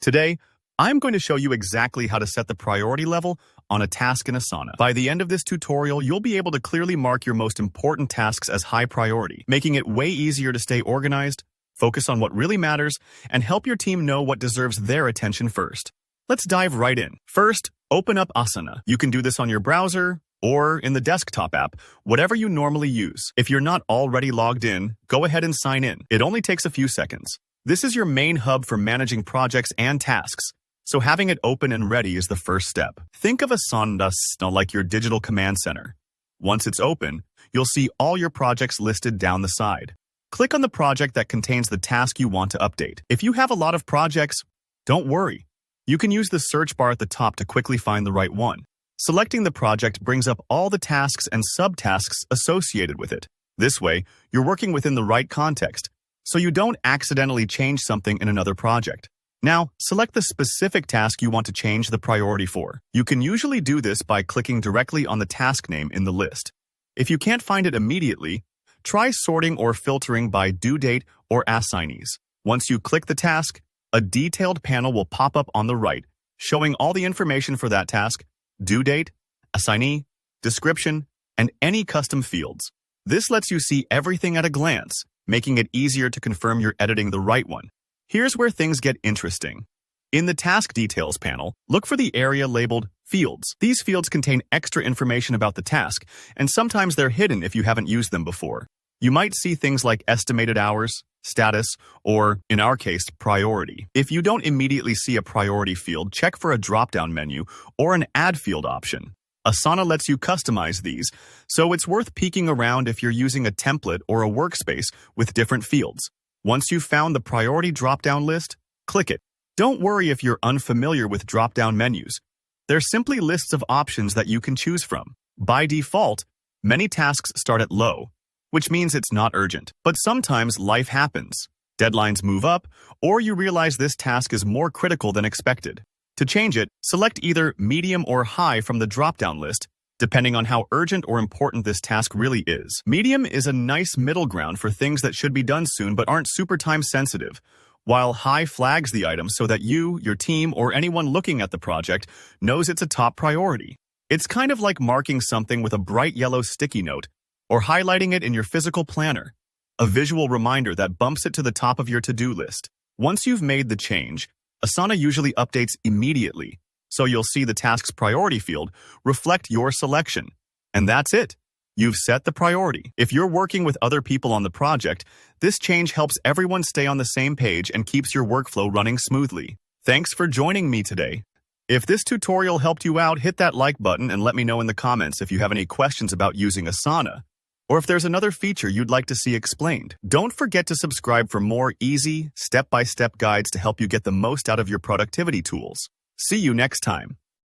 Today, I'm going to show you exactly how to set the priority level on a task in Asana. By the end of this tutorial, you'll be able to clearly mark your most important tasks as high priority, making it way easier to stay organized, focus on what really matters, and help your team know what deserves their attention first. Let's dive right in. First, open up Asana. You can do this on your browser or in the desktop app, whatever you normally use. If you're not already logged in, go ahead and sign in. It only takes a few seconds. This is your main hub for managing projects and tasks, so having it open and ready is the first step. Think of Asana like your digital command center. Once it's open, you'll see all your projects listed down the side. Click on the project that contains the task you want to update. If you have a lot of projects, don't worry. You can use the search bar at the top to quickly find the right one. Selecting the project brings up all the tasks and subtasks associated with it. This way, you're working within the right context, so you don't accidentally change something in another project. Now, select the specific task you want to change the priority for. You can usually do this by clicking directly on the task name in the list. If you can't find it immediately, try sorting or filtering by due date or assignees. Once you click the task, a detailed panel will pop up on the right, showing all the information for that task, due date, assignee, description, and any custom fields. This lets you see everything at a glance, making it easier to confirm you're editing the right one. Here's where things get interesting. In the Task Details panel, look for the area labeled Fields. These fields contain extra information about the task, and sometimes they're hidden if you haven't used them before. You might see things like estimated hours, status, or, in our case, priority. If you don't immediately see a priority field, check for a drop-down menu or an Add Field option. Asana lets you customize these, so it's worth peeking around if you're using a template or a workspace with different fields. Once you've found the priority drop-down list, click it. Don't worry if you're unfamiliar with drop-down menus. They're simply lists of options that you can choose from. By default, many tasks start at low, which means it's not urgent. But sometimes life happens. Deadlines move up, or you realize this task is more critical than expected. To change it, select either medium or high from the drop-down list, depending on how urgent or important this task really is. Medium is a nice middle ground for things that should be done soon but aren't super time sensitive, while high flags the item so that you, your team, or anyone looking at the project knows it's a top priority. It's kind of like marking something with a bright yellow sticky note or highlighting it in your physical planner, a visual reminder that bumps it to the top of your to-do list. Once you've made the change, Asana usually updates immediately, so you'll see the task's priority field reflect your selection. And that's it. You've set the priority. If you're working with other people on the project, this change helps everyone stay on the same page and keeps your workflow running smoothly. Thanks for joining me today. If this tutorial helped you out, hit that like button and let me know in the comments if you have any questions about using Asana, or if there's another feature you'd like to see explained. Don't forget to subscribe for more easy, step-by-step guides to help you get the most out of your productivity tools. See you next time.